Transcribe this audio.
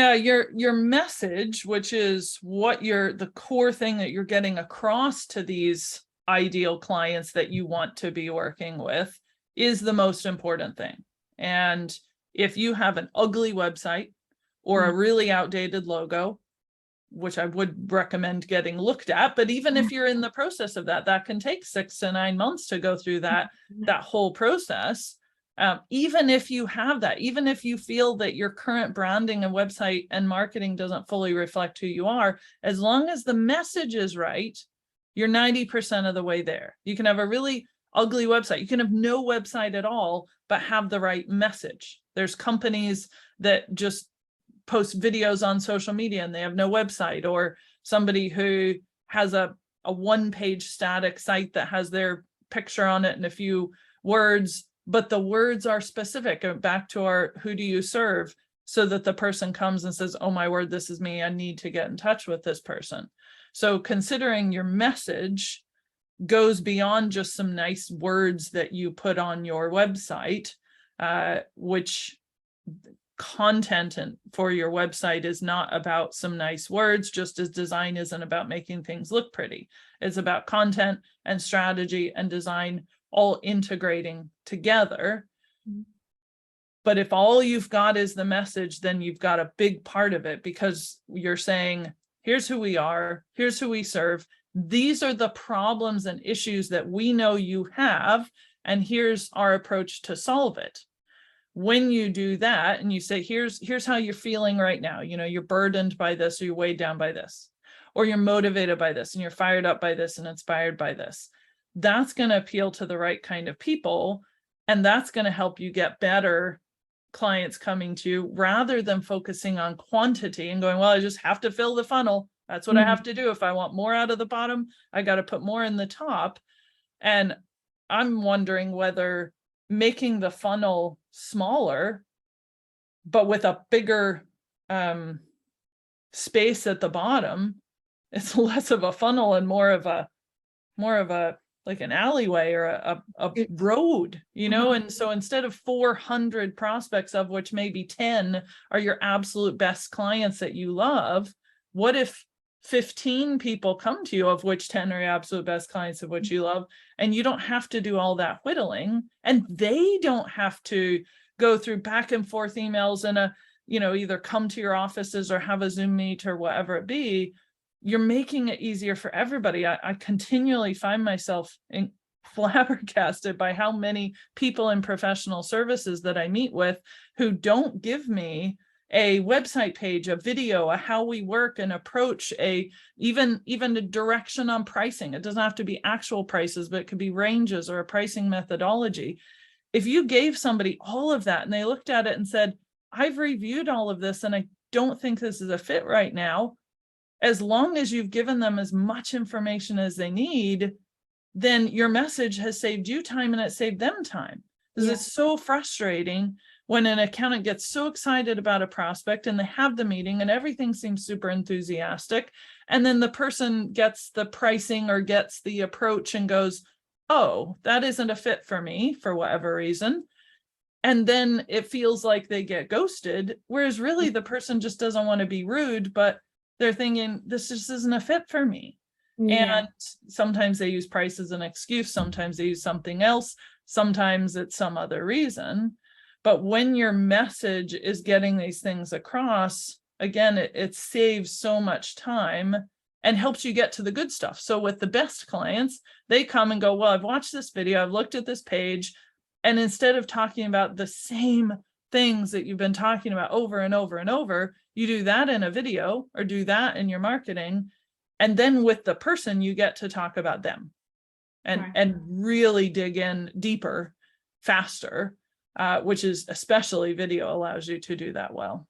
Yeah, your message, which is what the core thing that you're getting across to these ideal clients that you want to be working with, is the most important thing. And if you have an ugly website or a really outdated logo, which I would recommend getting looked at, but even if you're in the process of that, that can take 6 to 9 months to go through that whole process. Even if you have that, even if you feel that your current branding and website and marketing doesn't fully reflect who you are, as long as the message is right, you're 90% of the way there. You can have a really ugly website. You can have no website at all, but have the right message. There's companies that just post videos on social media and they have no website, or somebody who has a one-page static site that has their picture on it and a few words, but the words are specific. Back to our who do you serve, so that the person comes and says, oh my word, this is me, I need to get in touch with this person. So considering your message goes beyond just some nice words that you put on your website, which content for your website is not about some nice words, just as design isn't about making things look pretty. It's about content and strategy and design all integrating together. But if all you've got is the message, then you've got a big part of it, because you're saying, here's who we are, here's who we serve, these are the problems and issues that we know you have, and here's our approach to solve it. When you do that and you say, here's how you're feeling right now, you're burdened by this, or you're weighed down by this, or you're motivated by this, and you're fired up by this and inspired by this, that's going to appeal to the right kind of people. And that's going to help you get better clients coming to you, rather than focusing on quantity and going, well, I just have to fill the funnel. That's what I have to do. If I want more out of the bottom, I got to put more in the top. And I'm wondering whether making the funnel smaller, but with a bigger space at the bottom, it's less of a funnel and more of a like an alleyway or a road, and so instead of 400 prospects, of which maybe 10 are your absolute best clients that you love, what if 15 people come to you, of which 10 are your absolute best clients of which you love, and you don't have to do all that whittling, and they don't have to go through back and forth emails and either come to your offices or have a Zoom meet or whatever it be. You're making it easier for everybody. I continually find myself flabbergasted by how many people in professional services that I meet with who don't give me a website page, a video, a how we work and approach, even a direction on pricing. It doesn't have to be actual prices, but it could be ranges or a pricing methodology. If you gave somebody all of that and they looked at it and said, I've reviewed all of this and I don't think this is a fit right now, as long as you've given them as much information as they need, then your message has saved you time and it saved them time. Because it's so frustrating when an accountant gets so excited about a prospect and they have the meeting and everything seems super enthusiastic, and then the person gets the pricing or gets the approach and goes, oh, that isn't a fit for me for whatever reason. And then it feels like they get ghosted, whereas really the person just doesn't want to be rude, but they're thinking, this just isn't a fit for me. And sometimes they use price as an excuse. Sometimes they use something else. Sometimes it's some other reason. But when your message is getting these things across, again, it saves so much time and helps you get to the good stuff. So with the best clients, they come and go, well, I've watched this video, I've looked at this page. And instead of talking about the same things that you've been talking about over and over and over, you do that in a video or do that in your marketing. And then with the person, you get to talk about them and really dig in deeper, faster, which is especially video allows you to do that well.